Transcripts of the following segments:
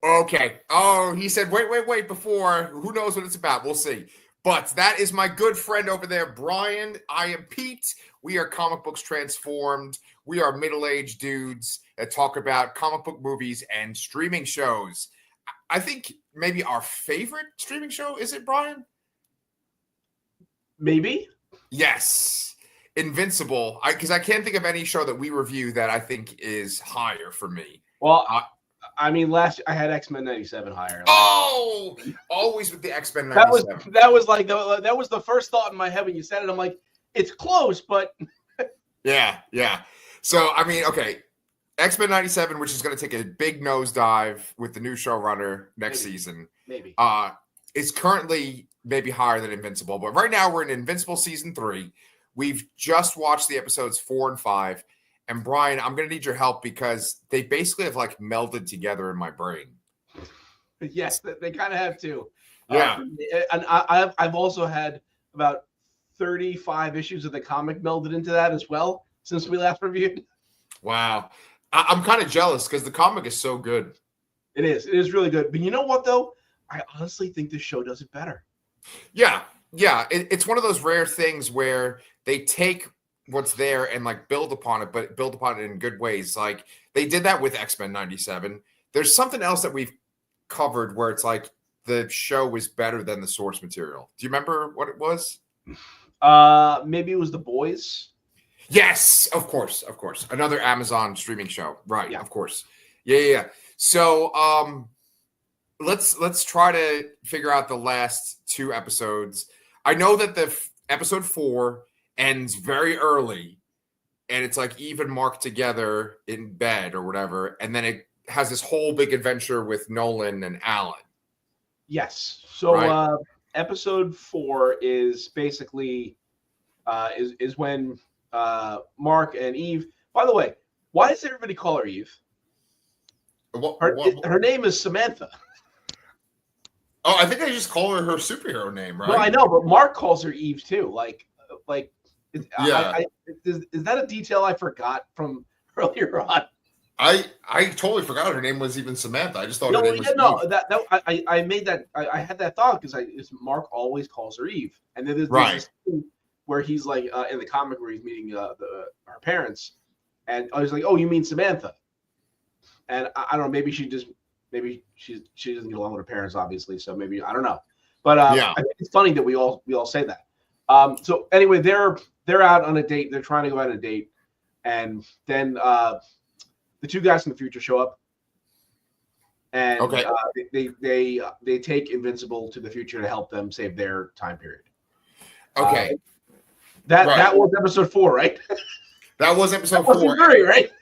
Okay. Oh, he said, wait, before. Who knows what it's about? We'll see. But that is my good friend over there, Brian. I am Pete. We are Comic Books Transformed. We are middle-aged dudes that talk about comic book movies and streaming shows. I think maybe our favorite streaming show, is it, Brian? Maybe. Yes. Invincible. Because I can't think of any show that we review that I think is higher for me. Well, I mean, I had X-Men 97 higher. Oh, always with the X-Men 97. That was the first thought in my head when you said it. I'm like, it's close, but yeah. So I mean, okay, X-Men 97, which is going to take a big nosedive with the new showrunner next season. Maybe. Is currently maybe higher than Invincible, but right now we're in Invincible season 3. We've just watched the episodes 4 and 5. And Brian, I'm going to need your help because they basically have like melded together in my brain. Yes, they kind of have to. Yeah. And I've also had about 35 issues of the comic melded into that as well since we last reviewed. Wow. I'm kind of jealous because the comic is so good. It is really good. But you know what, though? I honestly think this show does it better. Yeah. It's one of those rare things where they take what's there and like build upon it, but build upon it in good ways. Like they did that with X-Men 97. There's something else that we've covered where it's like the show was better than the source material. Do you remember what it was? Maybe it was The Boys. Yes, of course. Another Amazon streaming show. Right, yeah. Of course. Yeah. So let's try to figure out the last 2 episodes. I know that the episode 4 ends very early, and it's like even marked together in bed or whatever, and then it has this whole big adventure with Nolan and Alan. Yes. So episode 4 is basically is when Mark and Eve. By the way, why does everybody call her Eve? Her name is Samantha. Oh, I think they just call her superhero name, right? Well, I know, but Mark calls her Eve too. Yeah. Is that a detail I forgot from earlier on? I totally forgot her name was even Samantha. I just thought her name was Eve. I made that. I had that thought because Mark always calls her Eve, and then there's this scene where he's like in the comic where he's meeting her parents, and I was like, "Oh, you mean Samantha?" And I don't know, maybe she doesn't get along with her parents, obviously, so maybe I don't know, but I think it's funny that we all say that. So anyway, they're out on a date. They're trying to go out on a date, and then the 2 guys from the future show up, and they take Invincible to the future to help them save their time period. Okay, that was episode 4, right? That was episode 4, 3, right?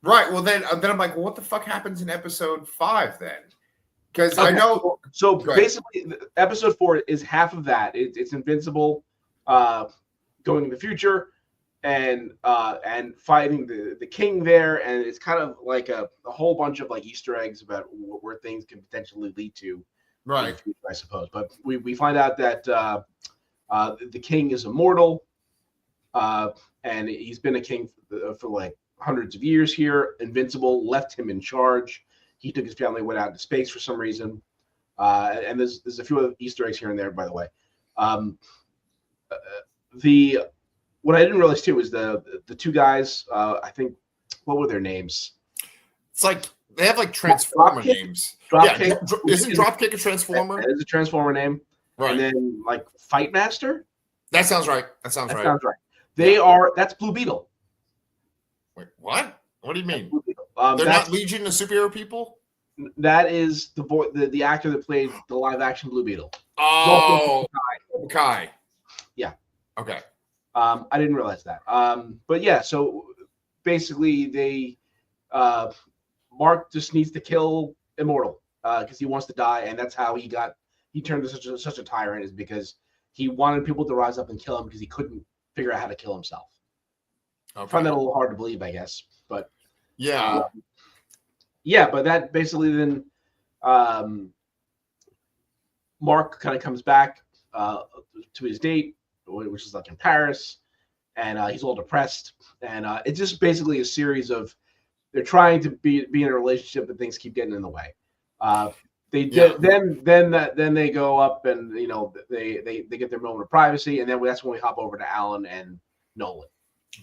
Right. Well, then I'm like, well, what the fuck happens in episode 5 then? Because I know. So basically, episode 4 is half of that. It's Invincible going in the future and fighting the king there, and it's kind of like a whole bunch of like Easter eggs about where things can potentially lead to. Right. Future, I suppose, but we find out that the king is immortal, and he's been a king for like hundreds of years here. Invincible left him in charge. He took his family, went out into space for some reason. And there's a few other Easter eggs here and there, by the way. What I didn't realize too is the 2 guys. I think, what were their names? It's like they have like Transformer names. Isn't Dropkick a Transformer? It is a Transformer name. Right. And then like Fight Master. That sounds right. Sounds right. They are. That's Blue Beetle. Wait, what? What do you mean? They're not Legion of Superhero People? That is the actor that played the live action Blue Beetle. Oh, Kai. Yeah. Okay. I didn't realize that. But yeah, so basically they Mark just needs to kill Immortal because he wants to die, and that's how he turned into such a tyrant, is because he wanted people to rise up and kill him because he couldn't figure out how to kill himself. Okay. I find that a little hard to believe, I guess, but yeah, but that basically then Mark kind of comes back to his date, which is like in Paris, and he's all depressed, and it's just basically a series of they're trying to be in a relationship, but things keep getting in the way. They did then they go up and they get their moment of privacy, and then that's when we hop over to Alan and Nolan.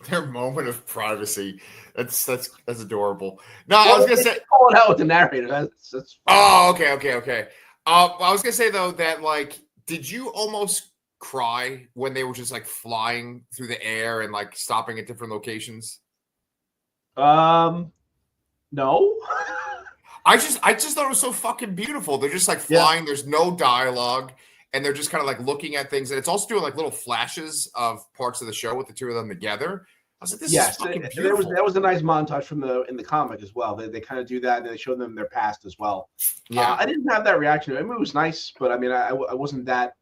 Their moment of privacy. That's adorable. No, I was gonna say calling out with the narrator. That's okay. I was gonna say though that like, did you almost cry when they were just like flying through the air and like stopping at different locations? No. I just thought it was so fucking beautiful. They're just like flying. Yeah. There's no dialogue, and they're just kind of like looking at things. And it's also doing like little flashes of parts of the show with the two of them together. I was like, this is fucking beautiful. That was a nice montage in the comic as well. They kind of do that, and they show them their past as well. Yeah, I didn't have that reaction. I mean, it was nice, but I mean, I wasn't that,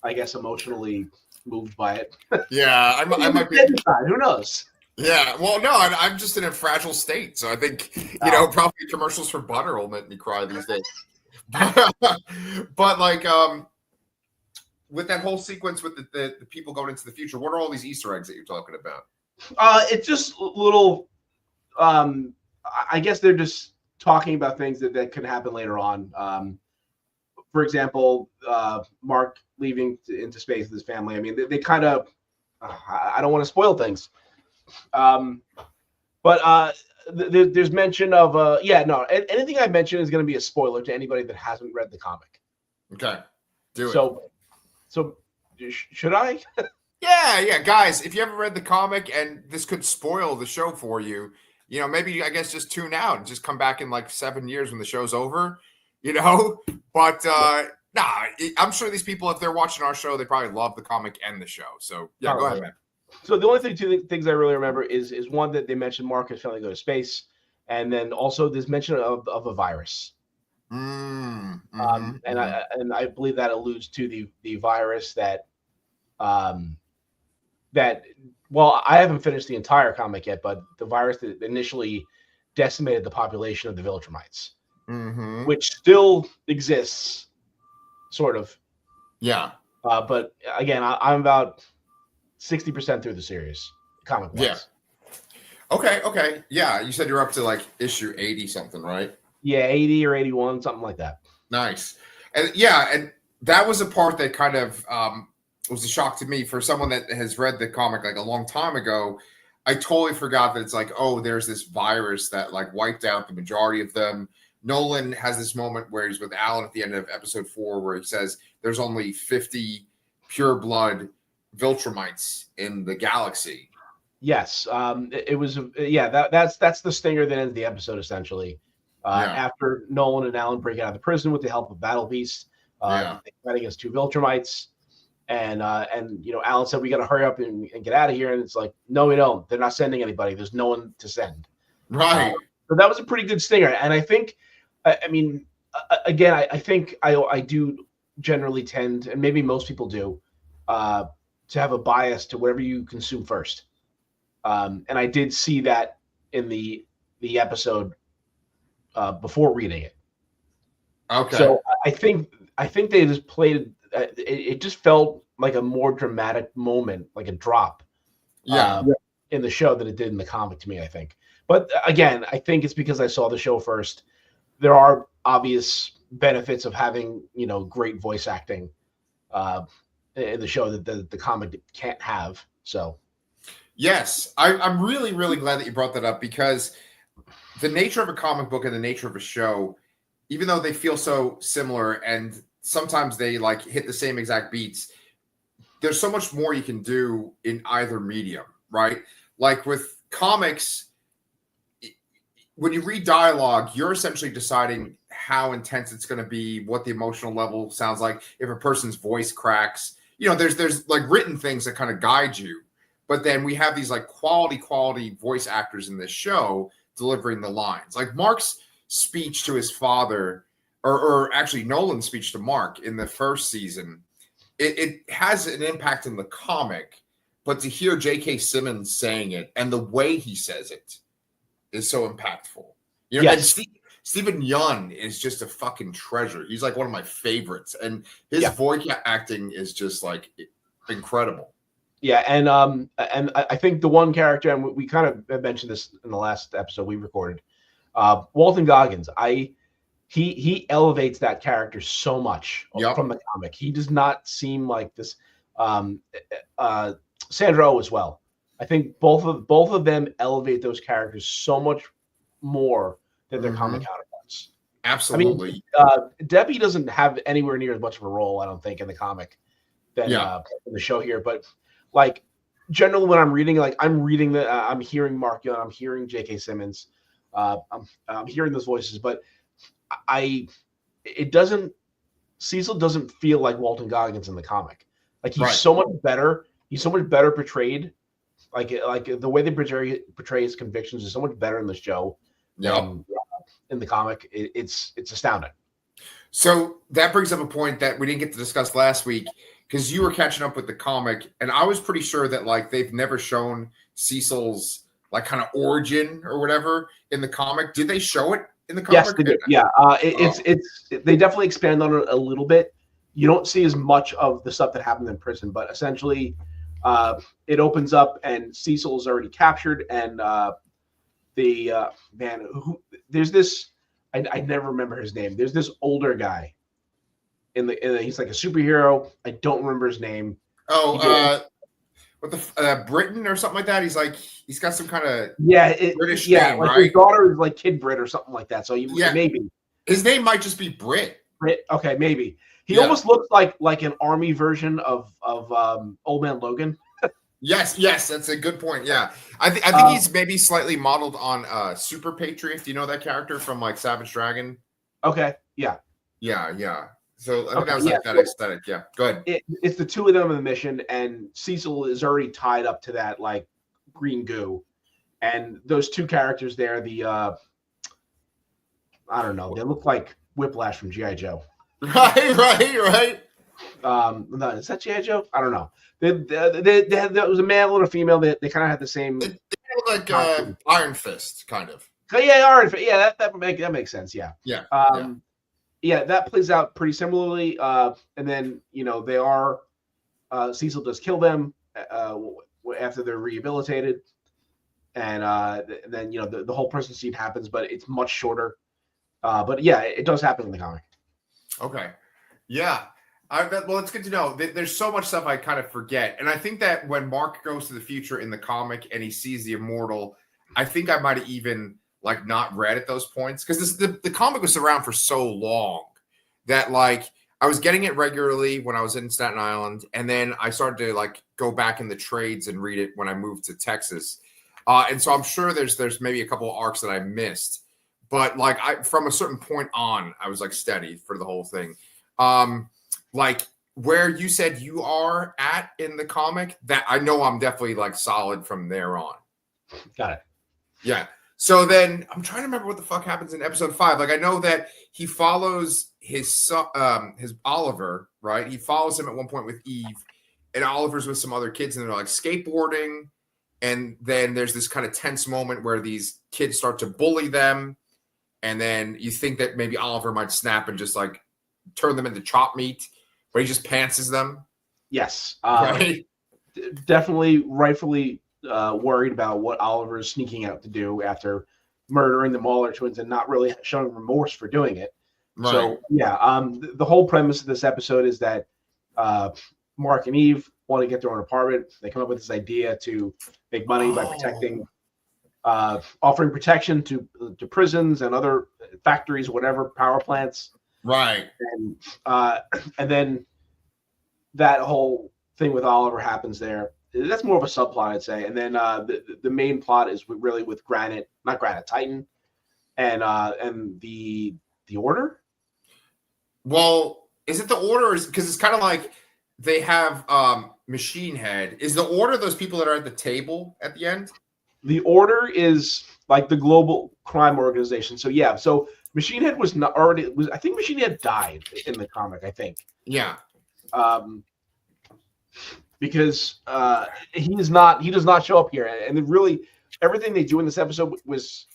I guess, emotionally moved by it. Yeah, I might be. Who knows? Yeah, well, no, I'm just in a fragile state, so I think probably commercials for butter will make me cry these days. But like, with that whole sequence with the people going into the future, what are all these Easter eggs that you're talking about? It's just little. I guess they're just talking about things that could happen later on. For example, Mark leaving into space with his family. I mean, they kind of. I don't want to spoil things. But there's mention of anything I mention is going to be a spoiler to anybody that hasn't read the comic. Okay, do it. So should I? Yeah, guys, if you haven't read the comic and this could spoil the show for you, maybe I guess just tune out and just come back in like 7 years when the show's over, But I'm sure these people, if they're watching our show, they probably love the comic and the show. So yeah, go ahead, man. So the only two things I really remember is one that they mentioned Mark is finally go to space, and then also there's mention of a virus. And I believe that alludes to the virus that well, I haven't finished the entire comic yet, but the virus that initially decimated the population of the Viltrumites, which still exists, sort of. Yeah. But again, I'm about 60% through the series, comic-wise. Yeah. Okay. Yeah, you said you're up to like issue 80 something, right? Yeah, 80 or 81, something like that. Nice. And that was a part that kind of was a shock to me for someone that has read the comic like a long time ago. I totally forgot that it's like, oh, there's this virus that like wiped out the majority of them. Nolan has this moment where he's with Alan at the end of episode 4 where he says there's only 50 pure blood Viltrumites in the galaxy. Yes, it was. That's the stinger that ends the episode essentially. After Nolan and Alan break out of the prison with the help of Battle Beast, they fight against 2 Viltrumites, and Alan said we got to hurry up and get out of here, and it's like no, we don't. They're not sending anybody. There's no one to send. Right. So that was a pretty good stinger, and I think, I mean, again, I think I do generally tend, and maybe most people do, to have a bias to whatever you consume first. And I did see that in the episode before reading it. Okay. So I think they just played it just felt like a more dramatic moment, like a drop. In the show than it did in the comic to me, I think. But again, I think it's because I saw the show first. There are obvious benefits of having, great voice acting in the show that the comic can't have. So, yes, I'm really, really glad that you brought that up because the nature of a comic book and the nature of a show, even though they feel so similar and sometimes they like hit the same exact beats, there's so much more you can do in either medium, right? Like with comics, when you read dialogue, you're essentially deciding how intense it's going to be, what the emotional level sounds like, if a person's voice cracks. There's like written things that kind of guide you. But then we have these like quality voice actors in this show delivering the lines. Like Mark's speech to his father, or actually Nolan's speech to Mark in the first season, it has an impact in the comic. But to hear J.K. Simmons saying it and the way he says it is so impactful. Yes. And Stephen Yeun is just a fucking treasure. He's like one of my favorites, and his voice acting is just like incredible. Yeah, and I think the one character, and we kind of mentioned this in the last episode we recorded, Walton Goggins. I he elevates that character so much from the comic. He does not seem like this. Sandro as well. I think both of them elevate those characters so much more than their comic counterparts. Absolutely. I mean, Debbie doesn't have anywhere near as much of a role, I don't think, in the comic than in the show here. But like generally, when I'm reading, I'm hearing Mark Young, I'm hearing J.K. Simmons, I'm hearing those voices, but Cecil doesn't feel like Walton Goggins in the comic. Like he's so much better. He's so much better portrayed. Like the way they portray his convictions is so much better in the show than in the comic. It's astounding. So that brings up a point that we didn't get to discuss last week because you were catching up with the comic, and I was pretty sure that like they've never shown Cecil's like kind of origin or whatever in the comic. Did they show it in the comic? Yes, they did. Yeah, they definitely expand on it a little bit. You don't see as much of the stuff that happened in prison, but essentially, it opens up and Cecil is already captured, and there's this. I never remember his name. There's this older guy he's like a superhero. I don't remember his name. Oh, what the Britain or something like that. He's got some kind of British name, like right? His daughter is like Kid Brit or something like that. So maybe his name might just be Brit. Okay, maybe he almost looks like an army version of Old Man Logan. Yes, that's a good point. Yeah, I think he's maybe slightly modeled on Super Patriot. Do you know that character from like Savage Dragon? Okay, yeah. So I think that was like that aesthetic. Yeah, go ahead. It's the two of them in the mission, and Cecil is already tied up to that like green goo, and those two characters there, I don't know, they look like Whiplash from G.I. Joe. Right. No, is that G.I. Joe? I don't know. There was a male and a female. They kind of had the same. They look like Iron Fist, kind of. Yeah, Iron Fist. Yeah, that makes sense. Yeah. Yeah. That plays out pretty similarly. And then they are Cecil does kill them after they're rehabilitated, and then the whole prison scene happens, but it's much shorter. But yeah, it does happen in the comic. Okay. Yeah. Well, it's good to know. There's so much stuff I kind of forget. And I think that when Mark goes to the future in the comic and he sees the Immortal, I think I might have even like not read at those points because the comic was around for so long that like I was getting it regularly when I was in Staten Island. And then I started to like go back in the trades and read it when I moved to Texas. And so I'm sure there's maybe a couple of arcs that I missed. But like from a certain point on, I was like steady for the whole thing. Like where you said you are at in the comic, that I know I'm definitely like solid from there on. Got it. Yeah. So then I'm trying to remember what the fuck happens in episode 5. Like I know that he follows his son, his Oliver, right? He follows him at one point with Eve, and Oliver's with some other kids, and they're like skateboarding. And then there's this kind of tense moment where these kids start to bully them. And then you think that maybe Oliver might snap and just like turn them into chop meat, but he just pantses them. Yes. Right? Definitely rightfully worried about what Oliver is sneaking out to do after murdering the Mauler twins and not really showing remorse for doing it. Right. So, yeah, the whole premise of this episode is that Mark and Eve want to get their own apartment. They come up with this idea to make money by offering protection to prisons and other factories, whatever, power plants. Right. And then that whole thing with Oliver happens there. That's more of a subplot, I'd say. And then the main plot is really with Titan, and the Order. Well, is it the Order? Because it's kind of like they have Machine Head. Is the Order those people that are at the table at the end? The Order is like the global crime organization. So yeah, so Machine Head I think Machine Head died in the comic, I think. Yeah. Because he does not show up here, and really everything they do in this episode was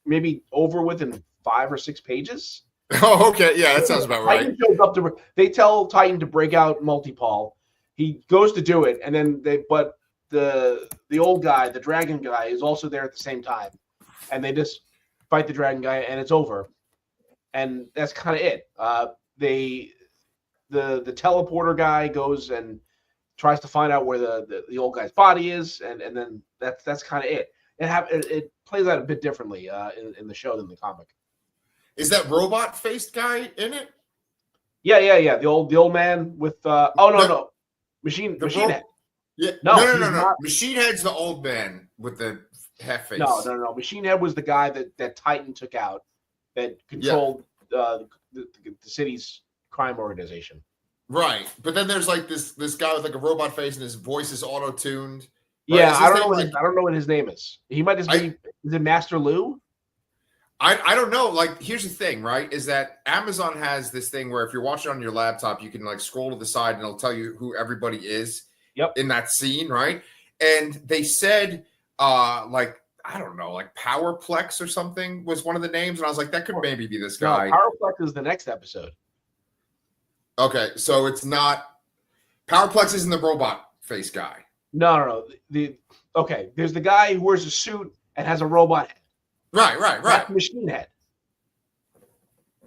maybe over with in 5 or 6 pages. Oh, okay, yeah, that sounds about right. Titan shows up they tell Titan to break out Multipol. He goes to do it, and then the old guy, the dragon guy, is also there at the same time, and they just fight the dragon guy, and it's over. and that's kind of it. The teleporter guy goes and tries to find out where the old guy's body is, and then that's kind of it. It plays out a bit differently in the show than the comic. Is that robot faced guy in it? Yeah. The old man with no. Machine Head. Yeah. No. Machine Head's the old man with the half face. No. Machine Head was the guy that Titan took out that controlled the city's crime organization. Right. But then there's like this guy with like a robot face and his voice is auto-tuned. Right? Yeah, I don't know what his name is. He might just be is it Master Lou? I don't know. Like, here's the thing, right? Is that Amazon has this thing where if you're watching on your laptop, you can like scroll to the side and it'll tell you who everybody is in that scene, right? And they said like, I don't know, like Powerplex or something was one of the names. And I was like, that could maybe be this guy. No, Powerplex is the next episode. Okay, so it's not Powerplex isn't the robot face guy. No. There's the guy who wears a suit and has a robot head. Right. That's Machine Head.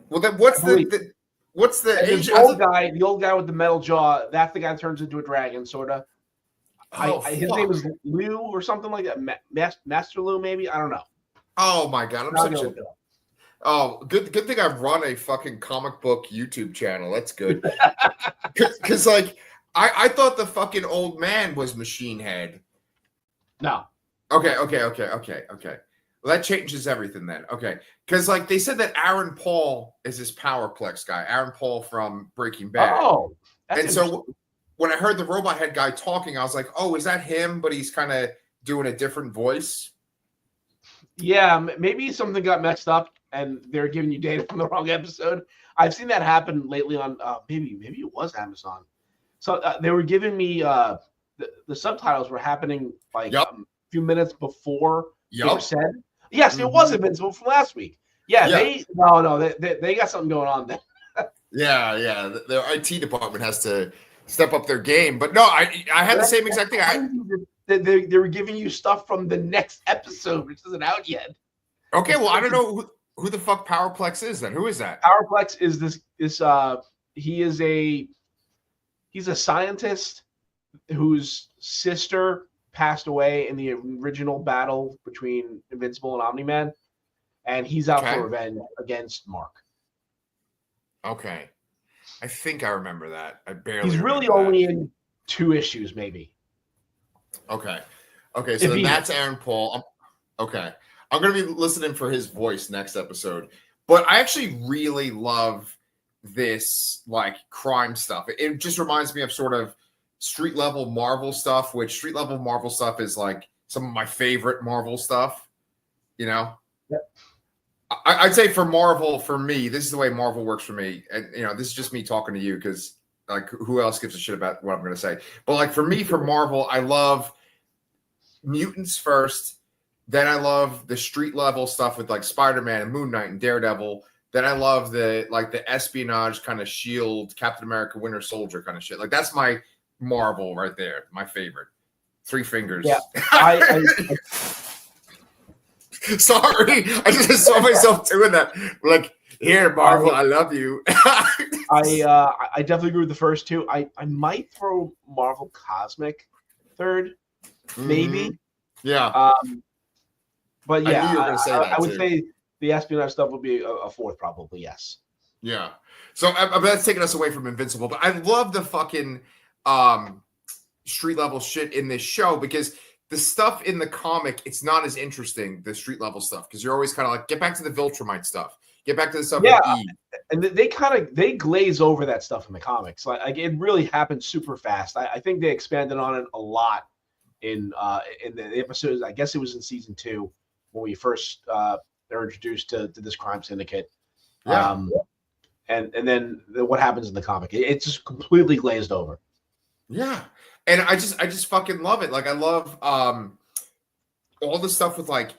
Well, then what's the age? The old guy with the metal jaw. That's the guy that turns into a dragon, sort of. His name is Lou or something like that. Master Lou, maybe. I don't know. Oh my god, good thing I run a fucking comic book YouTube channel. That's good. Because like I thought the fucking old man was Machine Head. No. Okay. Well, that changes everything then. Okay. Because like they said that Aaron Paul is this Powerplex guy. Aaron Paul from Breaking Bad. Oh. And so when I heard the robot head guy talking, I was like, oh, is that him? But he's kind of doing a different voice. Yeah, maybe something got messed up and they're giving you data from the wrong episode. I've seen that happen lately on maybe it was Amazon. So they were giving me the subtitles were happening like a few minutes before they were said. Yes, it was Invincible from last week. Yeah, they got something going on there. Yeah. Their IT department has to step up their game. But no, I had the same exact thing. They were giving you stuff from the next episode, which isn't out yet. Okay, well, I don't know who the fuck Powerplex is then. Who is that? Powerplex is this he's a scientist whose sister passed away in the original battle between Invincible and Omni-Man, and he's out for revenge against Mark. Okay. I think I remember that. I barely He's really only in 2 issues, maybe. Okay, so then that's Aaron Paul. Okay. I'm going to be listening for his voice next episode. But I actually really love this, like, crime stuff. It just reminds me of sort of street-level Marvel stuff, which street-level Marvel stuff is, like, some of my favorite Marvel stuff, you know? Yep. I'd say for Marvel, for me, this is the way Marvel works for me. And, you know, this is just me talking to you because, like, who else gives a shit about what I'm going to say? But, like, for me, for Marvel, I love mutants first. Then I love the street-level stuff with, like, Spider-Man and Moon Knight and Daredevil. Then I love the espionage kind of SHIELD, Captain America, Winter Soldier kind of shit. Like, that's my Marvel right there. My favorite. 3 fingers. Yeah. Sorry. I just saw myself doing that. Like, here, Marvel, I love you. I definitely agree with the first 2. I might throw Marvel Cosmic third, maybe. Yeah. But yeah, I would say the espionage stuff would be a 4th, probably. Yes. Yeah. So that's taking us away from Invincible, but I love the fucking street level shit in this show because the stuff in the comic, it's not as interesting, the street level stuff, because you're always kind of like, get back to the Viltrumite stuff, get back to the stuff. Yeah, and they glaze over that stuff in the comics. Like it really happened super fast. I think they expanded on it a lot in the episodes. I guess it was in season 2 when we first they're introduced to this crime syndicate. Yeah. And then what happens in the comic? It's just completely glazed over. Yeah. And I just fucking love it. Like I love all the stuff with like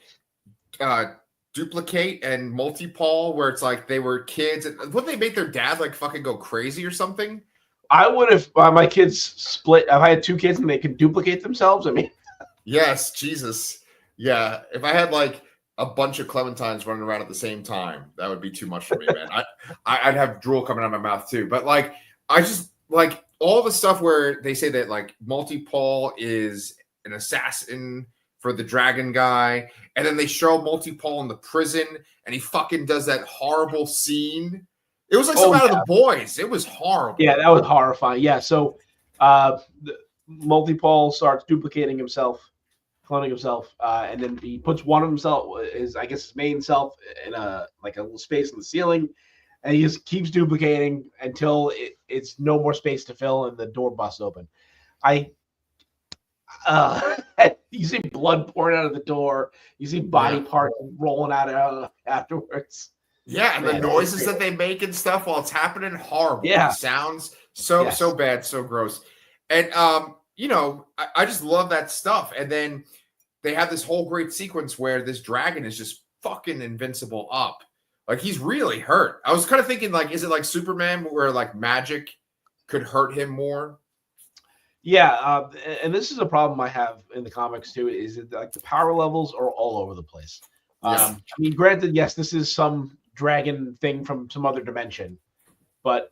Duplicate and Multipol, where it's like they were kids. Wouldn't they make their dad like fucking go crazy or something? I would have my kids split. If I had 2 kids and they could duplicate themselves, I mean, yes, Jesus, yeah. If I had like a bunch of clementines running around at the same time. That would be too much for me, man. I'd have drool coming out of my mouth too. But like, I just like all the stuff where they say that like Multi-Paul is an assassin for the dragon guy, and then they show Multi-Paul in the prison, and he fucking does that horrible scene. It was like something out of The Boys. It was horrible. Yeah, that was horrifying. Yeah, so Multi-Paul starts duplicating himself, cloning himself, and then he puts one of himself, his main self, in a little space in the ceiling, and he just keeps duplicating until it's no more space to fill, and the door busts open. You see blood pouring out of the door. You see body parts rolling out afterwards. Yeah, and the noises that they make and stuff while it's happening, horrible. Yeah. It sounds so bad, so gross. And I just love that stuff. And then they have this whole great sequence where this dragon is just fucking Invincible up. Like, he's really hurt. I was kind of thinking, like, is it like Superman where like magic could hurt him more? Yeah, and this is a problem I have in the comics too, is that like the power levels are all over the place. I mean, granted, yes, this is some dragon thing from some other dimension, but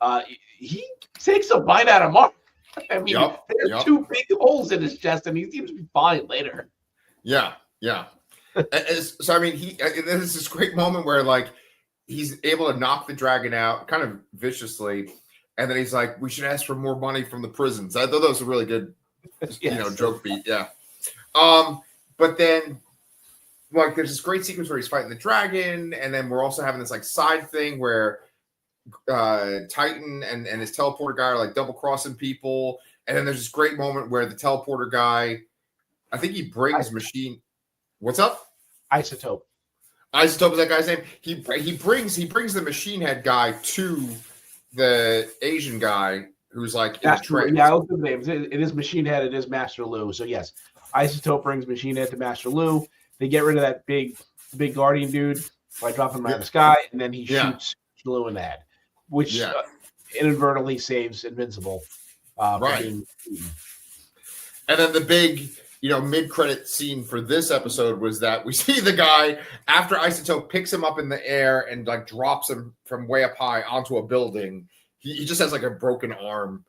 he takes a bite out of Mark. I mean, there are two big holes in his chest, and he seems to be fine later. Yeah. So I mean, there's this great moment where like he's able to knock the dragon out, kind of viciously, and then he's like, "We should ask for more money from the prisons." I thought that was a really good, joke beat. Yeah. But then, like, there's this great sequence where he's fighting the dragon, and then we're also having this like side thing where Titan and his teleporter guy are like double crossing people, and then there's this great moment where the teleporter guy, I think he brings machine. What's up? Isotope. Isotope is that guy's name. He brings the machine head guy to the Asian guy who's like in the trance. Yeah, I looked at the names. It is Machine Head. It is Master Lu. So yes, Isotope brings Machine Head to Master Lu. They get rid of that big Guardian dude by dropping him out of the sky, and then he shoots Lu in the head, which inadvertently saves Invincible. Right. And then the big, mid-credit scene for this episode was that we see the guy after Isotope picks him up in the air and like drops him from way up high onto a building. He just has like a broken arm.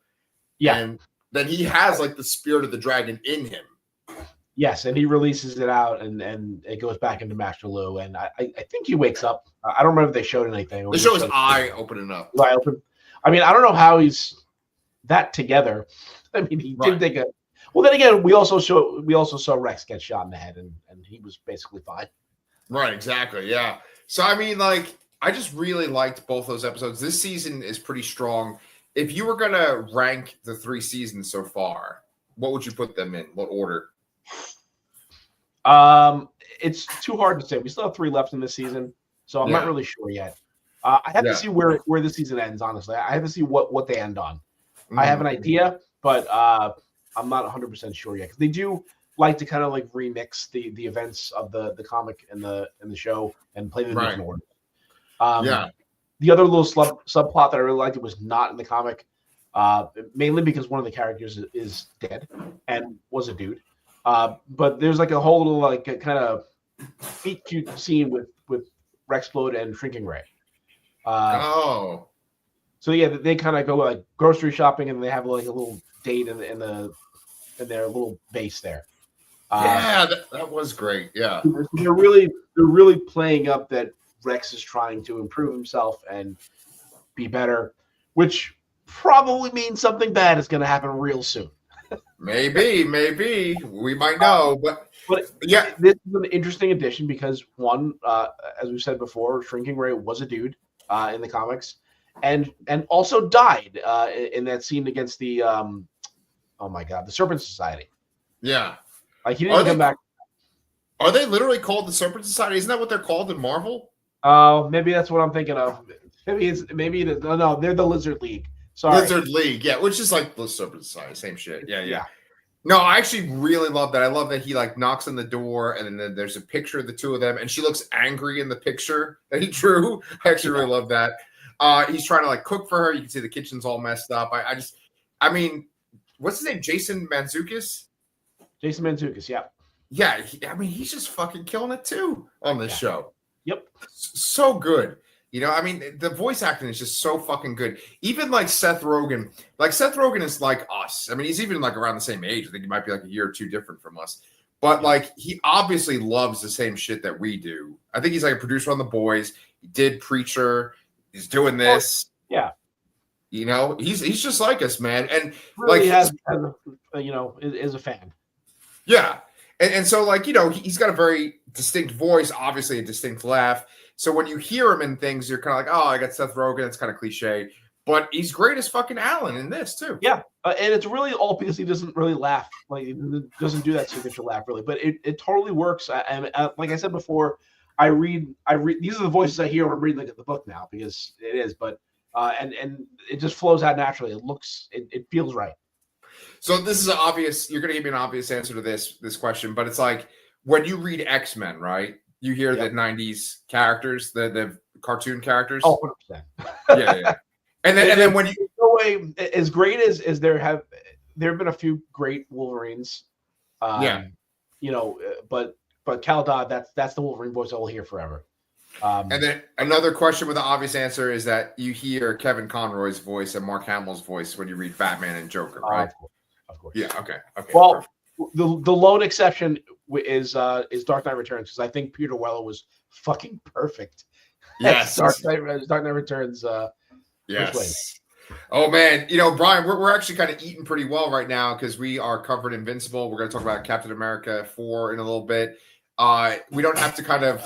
Yeah. And then he has like the spirit of the dragon in him. Yes, and he releases it out, and it goes back into Master Lu, and I think he wakes up. I don't remember if they showed anything. They show his eye opening up. Eye open. I mean, I don't know how he's that together. I mean, he did take a. Well, then again, we also saw Rex get shot in the head, and he was basically fine. Right. Exactly. Yeah. So I mean, like, I just really liked both those episodes. This season is pretty strong. If you were gonna rank the 3 seasons so far, what would you put them in? What order? It's too hard to say. We still have 3 left in this season, so I'm not really sure yet. I have to see where the season ends. Honestly, I have to see what they end on. I have an idea, but I'm not 100% sure yet, because they do like to kind of like remix the events of the comic and the show and play them in different order. The other little subplot that I really liked, it was not in the comic, mainly because one of the characters is dead and was a dude. But there's like a whole little like kind of cute scene with Rexplode and Shrinking Ray. So yeah, they kind of go like grocery shopping, and they have like a little date in their little base there. That was great. Yeah, they're really playing up that Rex is trying to improve himself and be better, which probably means something bad is going to happen real soon. Maybe we might know, but yeah, this is an interesting addition because one, as we said before, Shrinking Ray was a dude in the comics, and also died in that scene against the the Serpent Society. Yeah, like he didn't come back. Are they literally called the Serpent Society? Isn't that what they're called in Marvel? Maybe that's what I'm thinking of. Maybe it is. No, they're the Lizard League. Sorry. Lizard League, yeah, which is like the Serpent Society, same shit. Yeah. No, I actually really love that. I love that he like knocks on the door, and then there's a picture of the two of them, and she looks angry in the picture that he drew. I actually really love that. He's trying to like cook for her. You can see the kitchen's all messed up. I mean, what's his name? Jason Mantzoukas? Jason Mantzoukas, yeah. Yeah, I mean, he's just fucking killing it too on this show. Yep. So good. I mean, the voice acting is just so fucking good. Even like Seth Rogen. Like Seth Rogen is like us. I mean, he's even like around the same age. I think he might be like a year or two different from us. But like he obviously loves the same shit that we do. I think he's like a producer on The Boys. He did Preacher. He's doing this. Yeah. He's just like us, man. And really is a fan. Yeah. And so, like, he's got a very distinct voice, obviously a distinct laugh. So when you hear him in things, you're kind of like, oh, I got Seth Rogen. It's kind of cliche. But he's great as fucking Alan in this, too. Yeah. And it's really all because he doesn't really laugh. Like, he doesn't do that signature laugh, really. But it totally works. And like I said before, I read. These are the voices I hear when I'm reading the book now, because it is. But and it just flows out naturally. It feels right. So this is you're going to give me an obvious answer to this question, but it's like when you read X-Men, right? You hear the 90s characters, the cartoon characters. Oh, 100%. Yeah. And then when you no way, as great as there have been a few great Wolverines. But Cal Dodd, that's the Wolverine voice I will hear forever. And then another question with the obvious answer is that you hear Kevin Conroy's voice and Mark Hamill's voice when you read Batman and Joker, right? Of course. Yeah. Okay. Well, the lone exception is Dark Knight Returns, because I think Peter Weller was fucking perfect. Yes. Dark Knight Returns. Yes. Oh man, Brian, we're actually kind of eating pretty well right now because we are covered Invincible. We're going to talk about Captain America 4 in a little bit. We don't have to kind of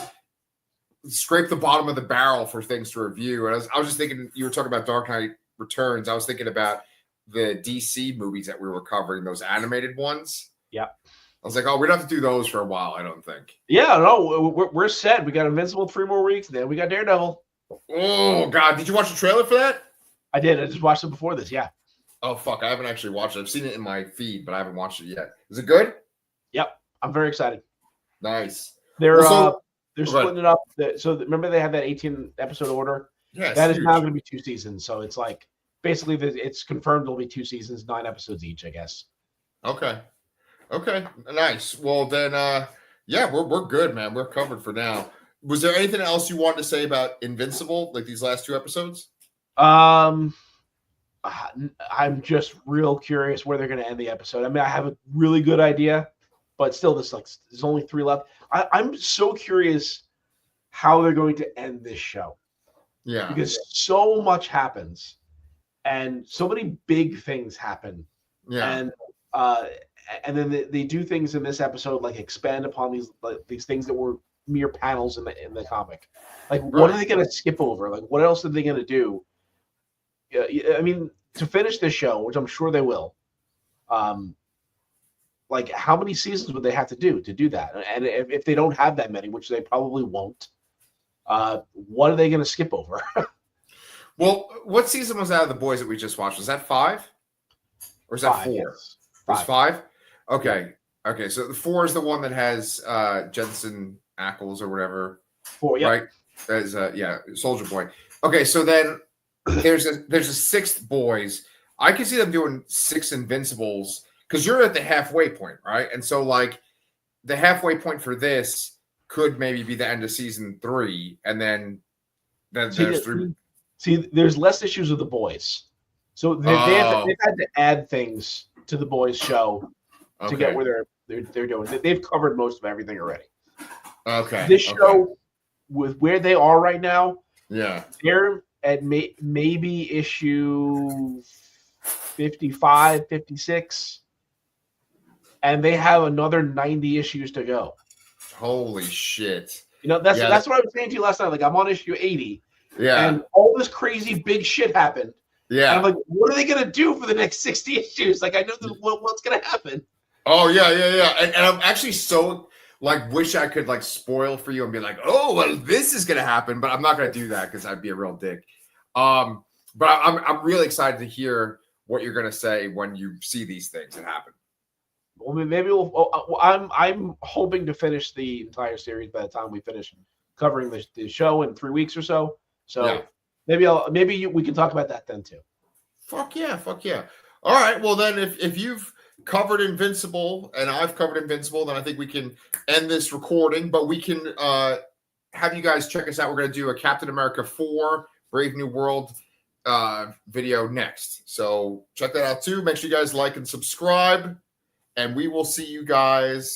scrape the bottom of the barrel for things to review. And I was just thinking, you were talking about Dark Knight Returns. I was thinking about the DC movies that we were covering, those animated ones. Yeah. I was like, oh, we don't have to do those for a while, I don't think. Yeah, no, we're set. We got Invincible 3 more weeks, and then we got Daredevil. Oh, God. Did you watch the trailer for that? I did. I just watched it before this, yeah. Oh, fuck. I haven't actually watched it. I've seen it in my feed, but I haven't watched it yet. Is it good? Yep. I'm very excited. Nice. They're splitting it up. So remember they had that 18-episode order? Yeah, that is now going to be 2 seasons. So it's like, basically, it's confirmed it'll be 2 seasons, 9 episodes each, I guess. Okay. Nice. Well, then, we're good, man. We're covered for now. Was there anything else you wanted to say about Invincible, like these last 2 episodes? I'm just real curious where they're going to end the episode. I mean, I have a really good idea, but still, there's only 3 left. I'm so curious how they're going to end this show. Yeah. Because so much happens. And so many big things happen. Yeah. And then they do things in this episode, like expand upon these things that were mere panels in the comic. Like, what are they going to skip over? Like, what else are they going to do? I mean, to finish this show, which I'm sure they will, like, how many seasons would they have to do that? And if they don't have that many, which they probably won't, what are they going to skip over? Well, what season was that of The Boys that we just watched? Was that 5? Or is that 4? Yes. It was 5? Okay. Okay, so the 4 is the one that has Jensen Ackles or whatever. 4, yeah. Right? As Soldier Boy. Okay, so then there's a 6th Boys. I can see them doing 6 Invincibles because you're at the halfway point, right? And so, like, the halfway point for this could maybe be the end of season 3, and then there's 3. See, there's less issues with The Boys. So they've had to add things to The Boys show to get where they're doing. They've covered most of everything already. Okay. This show, with where they are right now, they're at maybe issue 55, 56, and they have another 90 issues to go. Holy shit. That's what I was saying to you last night. Like, I'm on issue 80. Yeah. And all this crazy big shit happened. Yeah. And I'm like, what are they going to do for the next 60 issues? Like, I know what's going to happen. Oh, yeah. And I'm actually so, like, wish I could, like, spoil for you and be like, oh, well, this is going to happen. But I'm not going to do that because I'd be a real dick. But I'm really excited to hear what you're going to say when you see these things that happen. Well, maybe I'm hoping to finish the entire series by the time we finish covering the show in 3 weeks or so. So maybe we can talk about that then too. Fuck yeah. All right. Well, then if you've covered Invincible, and I've covered Invincible, then I think we can end this recording. But we can have you guys check us out. We're going to do a Captain America 4 Brave New World video next. So check that out too. Make sure you guys like and subscribe, and we will see you guys